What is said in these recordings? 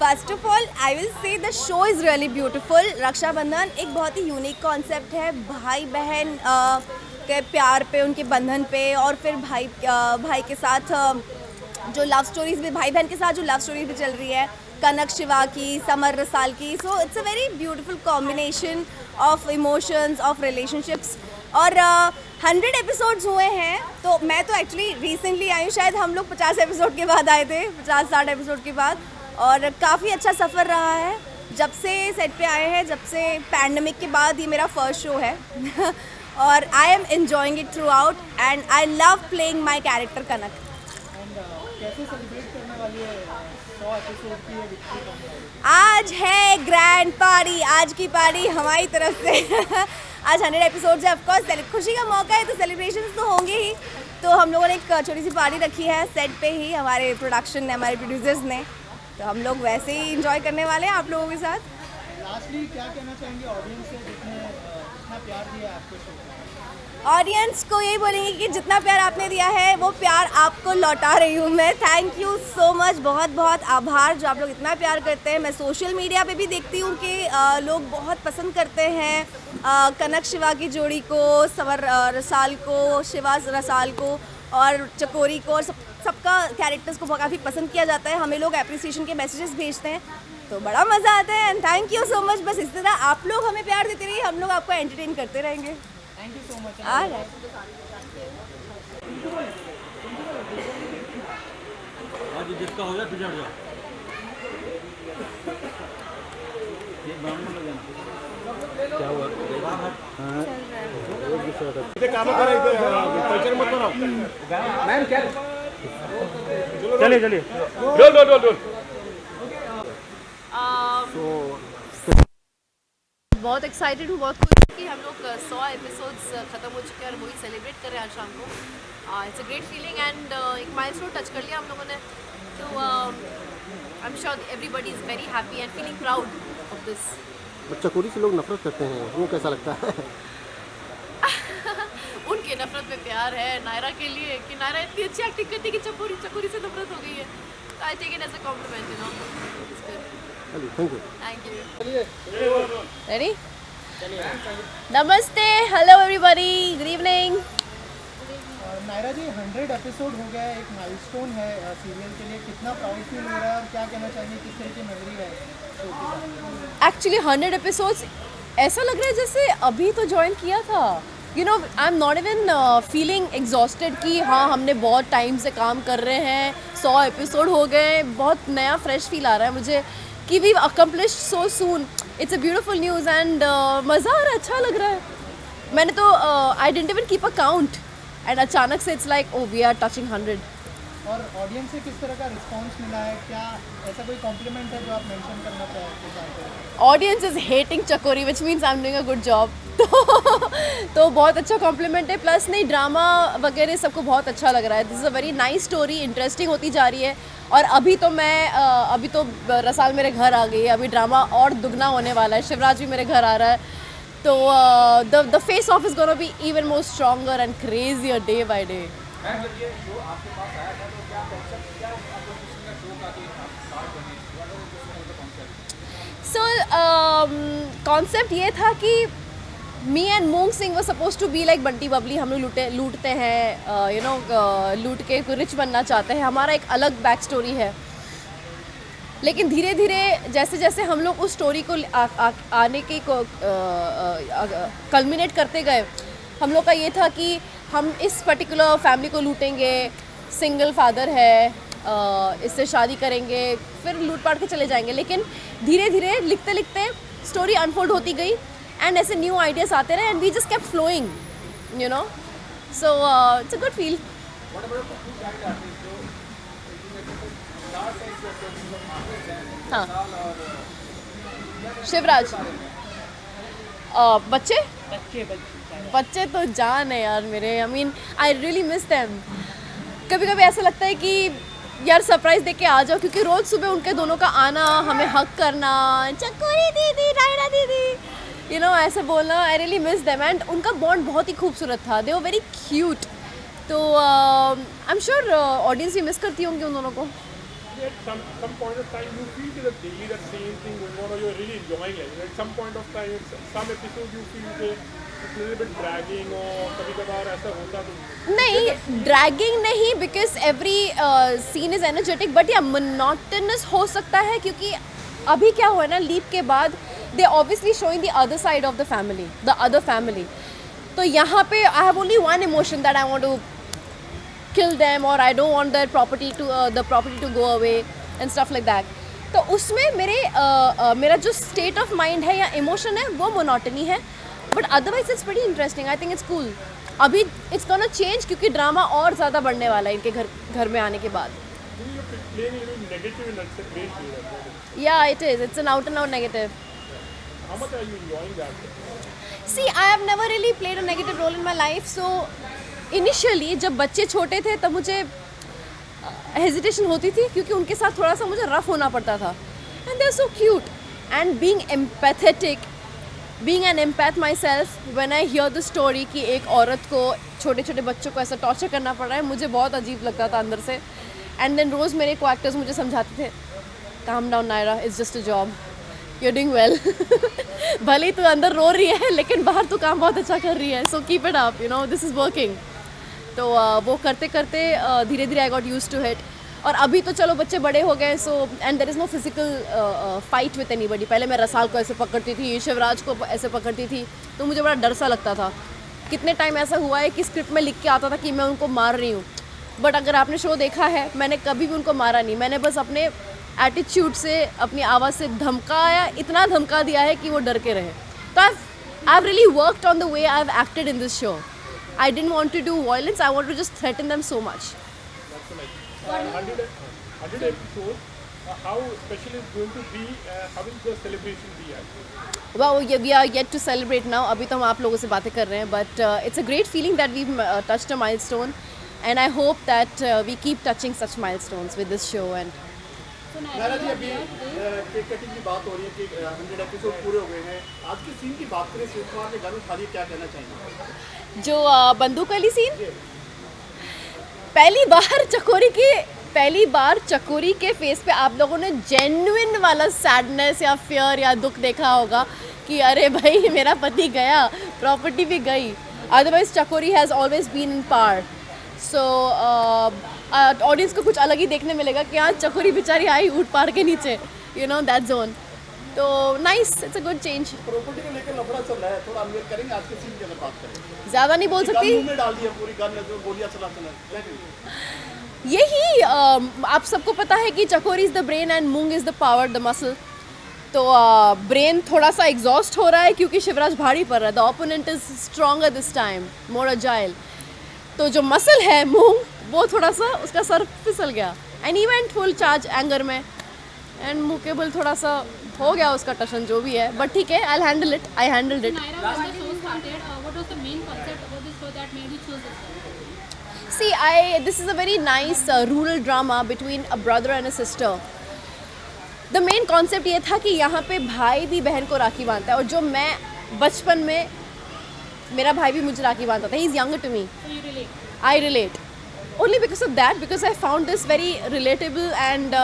First of all I will say the show is really beautiful. Rakshabandhan एक बहुत ही unique concept है, भाई बहन के प्यार पे, उनके बंधन पे, और फिर भाई के साथ जो लव स्टोरीज भी, भाई बहन के साथ जो लव स्टोरीज भी चल रही है, कनक शिवा की, समर रसाल की। सो it's a very beautiful combination of emotions, of relationships. और 100 एपिसोड्स हुए हैं, तो मैं तो एक्चुअली रिसेंटली आई हूँ, शायद हम लोग 50 एपिसोड के बाद आए थे, 50-60 एपिसोड के बाद, और काफ़ी अच्छा सफ़र रहा है जब से सेट पे आए हैं, जब से पैंडमिक के बाद ये मेरा फर्स्ट शो है और I am enjoying it throughout and I love playing my character Kanak. कैसे सेलिब्रेट करने वाली है 100 एपिसोड की ये विक्ट्री? आज है ग्रैंड पार्टी, आज की पार्टी हमारी तरफ से आज 100 एपिसोड है, ऑफकोर्स खुशी का मौका है तो सेलिब्रेशन तो होंगे ही। तो हम लोगों ने एक छोटी सी पार्टी रखी है सेट पे ही, हमारे प्रोडक्शन ने, हमारे प्रोड्यूसर्स ने, तो हम लोग वैसे ही इंजॉय करने वाले हैं आप लोगों के साथ। लास्टली क्या कहना चाहेंगे ऑडियंस से, जितना प्यार दिया आपके शो को? ऑडियंस को यही बोलेंगे कि जितना प्यार आपने दिया है वो प्यार आपको लौटा रही हूँ मैं। थैंक यू सो मच, बहुत बहुत आभार जो आप लोग इतना प्यार करते हैं। मैं सोशल मीडिया पे भी देखती हूँ कि लोग बहुत पसंद करते हैं कनक शिवा की जोड़ी को, समर रसाल को, शिवा रसाल को और चकोरी को, और सबका कैरेक्टर्स को काफ़ी पसंद किया जाता है। हमें लोग एप्रिसिएशन के मैसेजेस भेजते हैं तो बड़ा मज़ा आता है and thank you so much. बस इस तरह आप लोग हमें प्यार देते रहिए, हम लोग आपको एंटरटेन करते रहेंगे। Thank you so much. आज जिसका हो जाए पिछड़ जाओ। क्या हुआ? मैम क्या चलिए चलिए बहुत एक्साइटेड हूँ, बहुत खुश हूँ कि हम लोग 100 एपिसोड्स ख़त्म हो चुके हैं और वही सेलिब्रेट कर रहे हैं आज शाम को। It's a great feeling and एक माइलस्टोन टच कर लिया हम लोगों ने, तो I am sure everybody is very happy and feeling proud of this. चकोरी से लोग नफरत करते हैं, वो कैसा लगता है? उनके नफरत में प्यार है नायरा के लिए कि नायरा इतनी अच्छी एक्टिंग करती है कि चकोरी से नफरत हो गई है। तो I take it as a compliment, you know. Thank you. Thank you. Ready? Namaste. Hello everybody. Good evening. Naira ji 100 episode हो गया है, एक माइलस्टोन है सीरियल के लिए, कितना प्राउड फील हो रहा है और क्या कहना चाहेंगे, किस तरह की मेमोरी है शो के साथ? Actually 100 episodes ऐसा लग रहा है जैसे अभी तो ज्वाइन किया था। You know, I'm not even feeling exhausted कि हाँ हमने बहुत टाइम से काम कर रहे हैं, 100 एपिसोड हो गए, बहुत नया फ्रेश फील आ रहा है मुझे कि we accomplished so soon. It's a beautiful news and मज़ा आ रहा है, अच्छा लग रहा है। मैंने तो I didn't even keep a count and अचानक से it's like oh we are touching 100. और ऑडियंस से किस तरह का रिस्पांस मिला है, क्या ऐसा कोई कॉम्प्लीमेंट है जो आप मेंशन करना चाहते हैं? Audience is hating चकोरी which means I'm doing a good job. तो बहुत अच्छा कॉम्प्लीमेंट है, प्लस नहीं ड्रामा वगैरह सबको बहुत अच्छा लग रहा है। This is a very nice story, interesting होती जा रही है। और अभी तो रसाल मेरे घर आ गई है, अभी ड्रामा और दुगना होने वाला है, शिवराज भी मेरे घर आ रहा है, तो the face off is gonna be even more stronger and crazier day by day. So concept ये था कि मी एंड मूंग सिंह वो suppose to be like Bunty Babli, हम लोग लूटते हैं, यू नो, लूट के रिच बनना चाहते हैं, हमारा एक अलग बैक स्टोरी है। लेकिन धीरे धीरे जैसे जैसे हम लोग उस स्टोरी को आने के कल्मिनेट करते गए, हम लोग का ये था कि हम इस पर्टिकुलर फैमिली को लूटेंगे, सिंगल फादर है, इससे शादी करेंगे, फिर लूट पाट के चले जाएंगे। लेकिन धीरे धीरे लिखते लिखते स्टोरी अनफोल्ड होती गई एंड ऐसे न्यू आइडियाज़ आते रहे and we just kept flowing, you know, so it's a good feel. हाँ, शिवराज, बच्चे तो जान है यार मेरे, I mean I really miss them. कभी कभी ऐसा लगता है कि यार सरप्राइज़ देके आ जाओ, क्योंकि रोज़ सुबह उनके दोनों का आना, हमें हक करना, चकोरी दीदी, नायरा दीदी, यू नो, ऐसे बोलना, आई रियली मिस देम। एंड उनका बॉन्ड बहुत ही खूबसूरत था, दे वर वेरी क्यूट। तो आई एम श्योर ऑडियंस भी मिस करती होंगी उन दोनों को। at some point of time you feel that daily the same thing going on, or you're really enjoying it? At some point of time, some episode you feel that it's a little bit dragging, or कभी-कभार ऐसा होता तो नहीं, dragging नहीं, because every scene is energetic, but या monotonous हो सकता है क्योंकि अभी क्या हुआ ना, लीप के बाद they obviously showing the other side of the family, the other family. तो यहाँ पे I have only one emotion that I want to kill them, or I don't want their property to go away and stuff like that. तो उसमें मेरा जो state of mind है या emotion है वो monotony है, but otherwise it's pretty interesting. I think it's cool. अभी it's gonna change क्योंकि ड्रामा और ज़्यादा बढ़ने वाला है इनके घर में आने के बाद. you're playing a little negative in that way. Yeah, it is. It's an out and out negative. How much are you enjoying that? See, I have never really played a negative role in my life, so initially जब बच्चे छोटे थे तब मुझे hesitation होती थी क्योंकि उनके साथ थोड़ा सा मुझे रफ होना पड़ता था. And they are so cute and being empathetic, being an empath myself, when I hear the story कि एक औरत को छोटे छोटे बच्चों को ऐसा टॉर्चर करना पड़ रहा है, मुझे बहुत अजीब लगता था अंदर से. एंड देन रोज़ मेरे को एक्टर्स मुझे समझाते थे, calm down Naira, it's just a job, you are doing well. भले ही तू अंदर रो रही है लेकिन बाहर तू काम बहुत अच्छा कर रही है, so keep it up, you know, this is working. तो वो करते करते धीरे धीरे I got use to hit. और अभी तो चलो बच्चे बड़े हो गए, so and there is no physical fight with anybody. पहले मैं रसाल को ऐसे पकड़ती थी, शिवराज को ऐसे पकड़ती थी, तो मुझे बड़ा डर सा लगता था. कितने टाइम ऐसा हुआ है कि स्क्रिप्ट में लिख के आता था कि मैं उनको मार रही हूँ, बट अगर आपने शो देखा है मैंने कभी भी उनको मारा नहीं. मैंने बस अपने एटीट्यूड से, अपनी आवाज़ से धमकाया, इतना धमका दिया है कि वो डर के रहे. तो I have really worked on the way I have acted in this show. I didn't want to do violence. I wanted to just threaten them so much. 100 episodes. How special is going to be? How will the celebration be? Well, we are yet to celebrate now. अभी तो हम आप लोगों से बातें कर रहे हैं, but it's a great feeling that we've touched a milestone, and I hope that we keep touching such milestones with this show. And Naira जी, अभी केक कटिंग की बात हो रही है कि 100 एपिसोड पूरे हो गए हैं. आज के सीन की बात करें, शिव कुमार के घर में खाली क्या कहना चाहेंगे? जो बंदूक वाली सीन, पहली बार चकोरी के फेस पे आप लोगों ने जेन्युइन वाला सैडनेस या फियर या दुख देखा होगा कि अरे भाई मेरा पति गया, प्रॉपर्टी भी गई. Otherwise Chakori has always been in power. So audience को कुछ अलग ही देखने मिलेगा कि हाँ चकोरी बेचारी आई ऊट पार के नीचे, यू नो, दैट जोन. तो nice, it's a good change. Property को लेकर लफड़ा चल रहा है, थोड़ा अनवेयर करेंगे आज के सीन की अगर बात करें? ज़्यादा नहीं बोल सकती. मुंह में डाल दिया पूरी गन, जो गोलियां चला क्या करेंगे? यही आप सबको पता है कि चकोरी is the brain and moong is the power, the muscle. तो ब्रेन थोड़ा सा एग्जॉस्ट हो रहा है क्योंकि शिवराज भारी पड़ रहा है. The opponent is stronger this time, more agile. तो जो मसल है मूंग, वो थोड़ा सा उसका सर फिसल गया and he went full charge anger में, एंड मुकेबल थोड़ा सा हो गया उसका टशन, जो भी है, बट ठीक है, I handle it. I handled it. Naira, when the show started, what was the main concept about this show that made you choose this show? See, this is a very nice rural drama between a brother and a sister. The main concept ये था कि यहाँ पे भाई भी बहन को राखी बांधता है, और जो मैं बचपन में, मेरा भाई भी मुझे राखी बांधता था. He is younger to me. So you relate. I relate. Only because of that, because I found this very relatable, and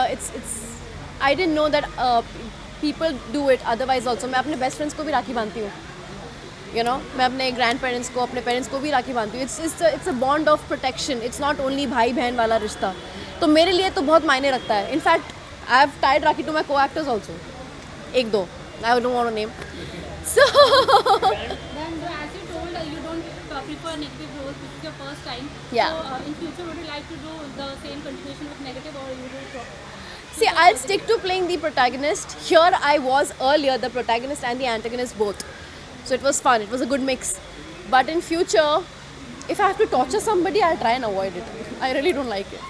I didn't know that people do it otherwise also. मैं अपने best friends को भी राखी बांधती हूँ, you know, मैं अपने grand parents को, अपने पेरेंट्स को भी राखी बांधती हूँ. It's a bond of protection. It's not only भाई बहन वाला रिश्ता. तो मेरे लिए तो बहुत मायने रखता है. In fact I have tied rakhi to my coactors also, एक दो, I don't want to name. So Then, as you told, you don't prefer negative roles. This is your first time. Yeah. So, in future, would you like to do the same continuation with negative, or you will drop? see, I'll stick to playing the protagonist. Here I was earlier the protagonist and the antagonist both. So it was fun. It was a good mix. But in future, if I have to torture somebody, I'll try and avoid it. I really don't like it.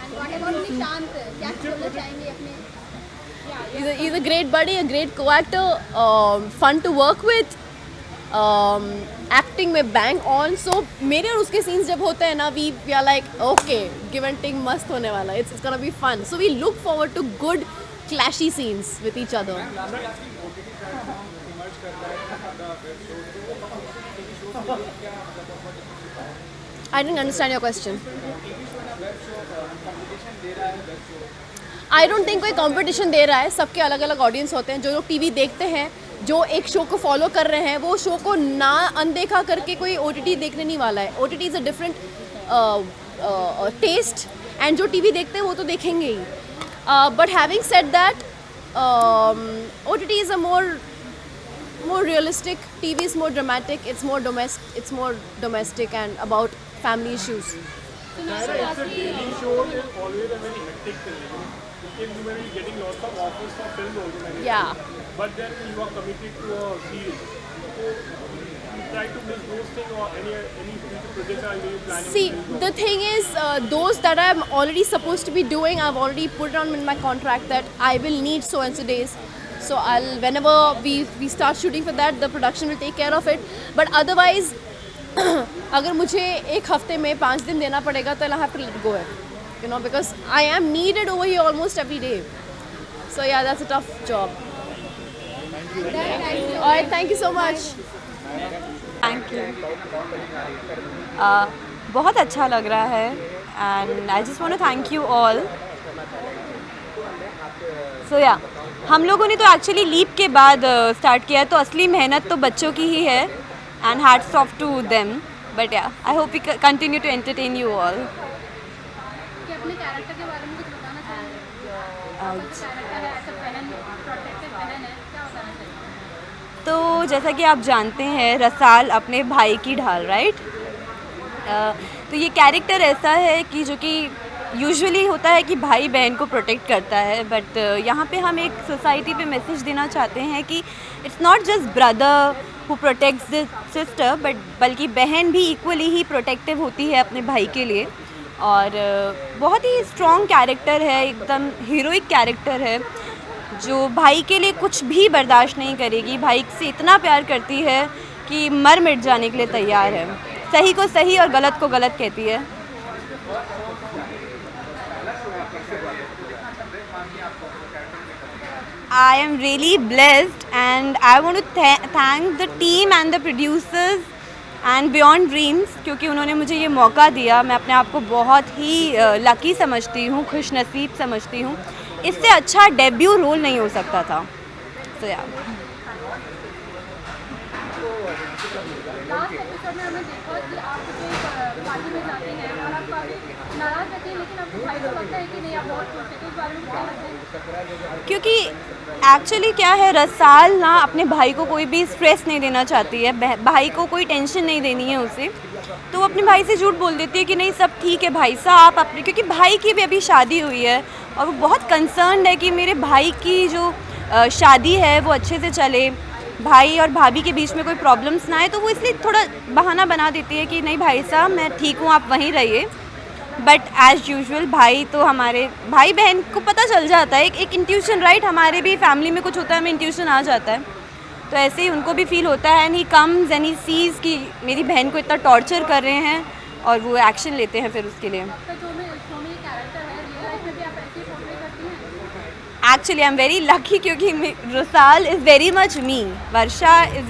And what about Nishant? क्या बोलना चाहेंगे अपने? He's a great buddy, a great co-actor, fun to work with. Acting में bang on. So मेरे और उसके scenes जब होते हैं ना, we are like okay, give and take मस्त होने वाला. It's gonna be fun. So we look forward to good clashy scenes with each other. I didn't understand your question. I don't think कोई competition दे रहा है, सबके अलग अलग audience होते हैं। जो लोग टीवी देखते हैं, जो एक शो को फॉलो कर रहे हैं, वो शो को ना अनदेखा करके कोई OTT देखने नहीं वाला है। OTT is a different taste, and जो टीवी देखते हैं वो तो देखेंगे ही। But having said that, OTT is a more realistic, TV is more dramatic, it's more domestic and about family issues. Naira, it's a daily show is always a very hectic thing, you know, because you may be getting lots of offers for film organization. Yeah. But then you are committed to a series. So you try to miss those things, or any future projects are you planning? See, to miss the thing is, those that I'm already supposed to be doing, I've already put on in my contract that I will need so and so days. So whenever we start shooting for that, the production will take care of it. But otherwise, अगर मुझे एक हफ्ते में 5 दिन देना पड़ेगा, तो I'll have to let go it, you know, because I am needed over here almost every day. So yeah, that's a tough job. Alright, thank you so much. Thank you. बहुत अच्छा लग रहा है, and I just want to thank you all. So yeah, हम लोगों ने तो actually leap के बाद स्टार्ट किया है, तो असली मेहनत तो बच्चों की ही है, and hats off to them. But yeah, I hope we continue to entertain you all. कि अपने कैरेक्टर के बारे में कुछ बताना चाहेंगे? कैरेक्टर है, ऐसा बहन, प्रोटेक्टिव बहन है, क्या बताना चाहेंगे? तो जैसा कि आप जानते हैं, रसाल अपने भाई की ढाल, राइट? तो ये कैरेक्टर ऐसा है कि जो कि यूजुअली होता है कि भाई बहन को प्रोटेक्ट करता है, बट यहाँ पे हम एक सोसाइटी पे मैसेज देना चाहते हैं कि it's not just brother who protects the sister, बल्कि बहन भी इक्वली ही प्रोटेक्टिव होती है अपने भाई के लिए। और बहुत ही स्ट्रॉन्ग कैरेक्टर है, एकदम हीरोइक कैरेक्टर है, जो भाई के लिए कुछ भी बर्दाश्त नहीं करेगी, भाई से इतना प्यार करती है कि मर मिट जाने के लिए तैयार है, सही को सही और गलत को गलत कहती है। I am really blessed, and I want to thank the team and the producers and Beyond Dreams, क्योंकि उन्होंने मुझे ये मौका दिया। मैं अपने आप को बहुत ही लकी समझती हूँ, खुश नसीब समझती हूँ। इससे अच्छा डेब्यू रोल नहीं हो सकता था। तो यार लास्ट एपिसोड में हमने देखा कि आप जो एक पार्टी में जाते हैं और आप काफ़ी नाराज़ रहते हैं, लेकिन आपको भाई को लगता है कि नहीं, आप बहुत खुश हैं, तो इस बारे में क्या लगता है? क्योंकि एक्चुअली क्या है, रसाल ना अपने भाई को कोई भी स्ट्रेस नहीं देना चाहती है, भाई को कोई टेंशन नहीं देनी है उसे, तो वो अपने भाई से झूठ बोल देती है कि नहीं सब ठीक है भाई साहब, आप अपने, क्योंकि भाई की भी अभी शादी हुई है और वो बहुत कंसर्न्ड है कि मेरे भाई की जो शादी है वो अच्छे से चले, भाई और भाभी के बीच में कोई प्रॉब्लम्स ना आए, तो वो इसलिए थोड़ा बहाना बना देती है कि नहीं भाई साहब मैं ठीक हूँ, आप वहीं रहिए। बट एज़ यूजुअल भाई तो हमारे भाई बहन को पता चल जाता है, एक इंट्यूशन, राइट? हमारे भी फैमिली में कुछ होता है, हमें इंट्यूशन आ जाता है, तो ऐसे ही उनको भी फील होता है, and he comes and he seize कि मेरी बहन को इतना टॉर्चर कर रहे हैं, और वो एक्शन लेते हैं फिर उसके लिए। तो जो में ये कैरेक्टर है, रियल लाइफ में भी आप ऐसे ही पोर्ट्रे करती हैं? Actually I am very lucky, क्योंकि Rasal is very much me, Varsha is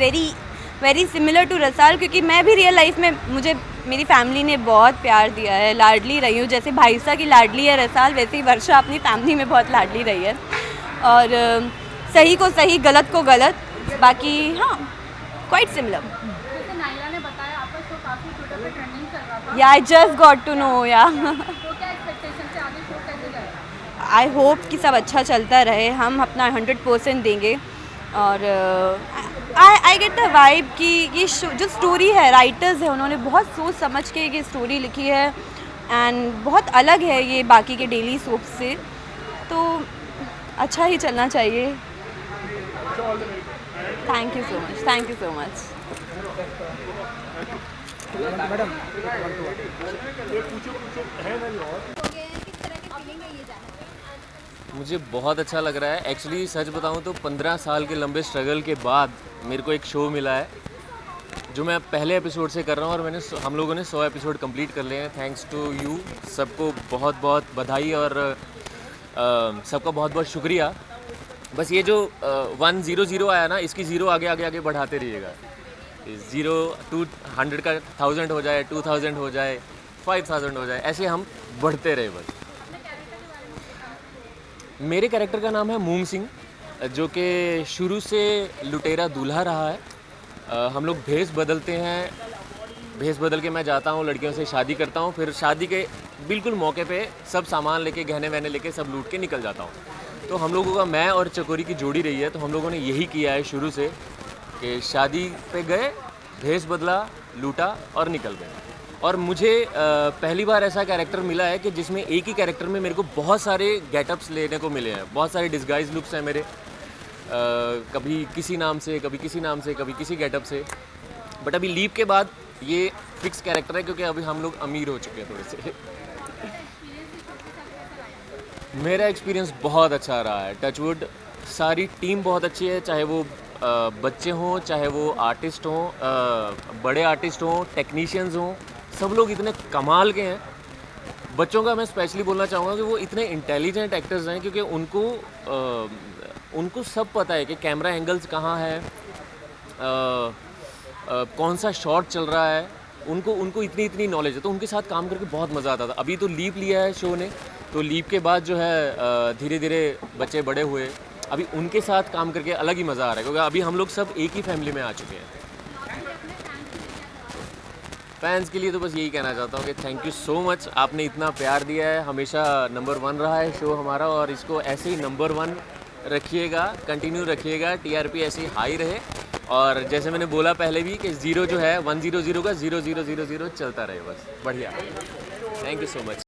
very similar to Rasal, क्योंकि मैं भी रियल लाइफ में, मुझे मेरी फैमिली ने बहुत प्यार दिया है, लाडली रही हूँ। जैसे भाईसा की लाडली है रसाल, वैसे ही वर्षा अपनी फैमिली में बहुत लाडली रही है, और सही को सही, गलत को गलत, बाकी हाँ क्वाइट सिमिलर। जैसे नायरा ने बताया आपका शो काफ़ी ट्विटर पे ट्रेंडिंग चल रहा था, या I just got to know या तो क्या एक्सपेक्टेशन से आगे शो कैसे जाएगा? आई होप कि सब अच्छा चलता रहे, हम अपना 100% देंगे, और आई गेट द वाइब कि ये जो स्टोरी है, राइटर्स है, उन्होंने बहुत सोच समझ के ये स्टोरी लिखी है, एंड बहुत अलग है ये बाकी के डेली सोप से, तो अच्छा ही चलना चाहिए। Thank you so much, thank you so much. Madam मुझे बहुत अच्छा लग रहा है। एक्चुअली सच बताऊं तो 15 साल के लंबे स्ट्रगल के बाद मेरे को एक शो मिला है जो मैं पहले एपिसोड से कर रहा हूं, और हम लोगों ने 100 एपिसोड कंप्लीट कर लिए हैं। थैंक्स टू यू, सबको बहुत बहुत बधाई, और सबका बहुत बहुत शुक्रिया। बस ये जो 100 आया ना, इसकी 0 आगे आगे आगे बढ़ाते रहिएगा। 0 to 100 का 1000 हो जाए, 2000 हो जाए, 5000 हो जाए, ऐसे हम बढ़ते रहे बस। मेरे कैरेक्टर का नाम है मूंग सिंह, जो कि शुरू से लुटेरा दूल्हा रहा है। हम लोग भेष बदलते हैं, भेष बदल के मैं जाता हूँ, लड़कियों से शादी करता हूँ, फिर शादी के बिल्कुल मौके पे सब सामान लेके, गहने वहने लेके सब लूट के निकल जाता हूँ। तो हम लोगों का, मैं और चकोरी की जोड़ी रही है, तो हम लोगों ने यही किया है शुरू से कि शादी पे गए, भेष बदला, लूटा और निकल गए। और मुझे पहली बार ऐसा कैरेक्टर मिला है कि जिसमें एक ही कैरेक्टर में मेरे को बहुत सारे गेटअप्स लेने को मिले हैं, बहुत सारे डिस्गाइज लुक्स हैं मेरे, कभी किसी नाम से, कभी किसी नाम से, कभी किसी गेटअप से। बट अभी लीप के बाद ये फिक्स कैरेक्टर है, क्योंकि अभी हम लोग अमीर हो चुके हैं थोड़े से। मेरा एक्सपीरियंस बहुत अच्छा रहा है, टचवुड। सारी टीम बहुत अच्छी है, चाहे वो बच्चे हों, चाहे वो आर्टिस्ट हों, बड़े आर्टिस्ट हों, टेक्नीशियंस हों, सब लोग इतने कमाल के हैं। बच्चों का मैं स्पेशली बोलना चाहूँगा कि वो इतने इंटेलिजेंट एक्टर्स हैं, क्योंकि उनको सब पता है कि कैमरा एंगल्स कहाँ है, कौन सा शॉट चल रहा है, उनको इतनी नॉलेज है। तो उनके साथ काम करके बहुत मज़ा आता था। अभी तो लीप लिया है शो ने, तो लीप के बाद जो है धीरे धीरे बच्चे बड़े हुए, अभी उनके साथ काम करके अलग ही मज़ा आ रहा है, क्योंकि अभी हम लोग सब एक ही फैमिली में आ चुके हैं। फैंस के लिए तो बस यही कहना चाहता हूँ कि थैंक यू सो मच, आपने इतना प्यार दिया है। हमेशा नंबर 1 रहा है शो हमारा, और इसको ऐसे ही नंबर 1 रखिएगा, कंटिन्यू रखिएगा, TRP ऐसे ही हाई रहे। और जैसे मैंने बोला पहले भी कि 0 जो है 100 का 0000 चलता रहे, बस बढ़िया। Thank you so much.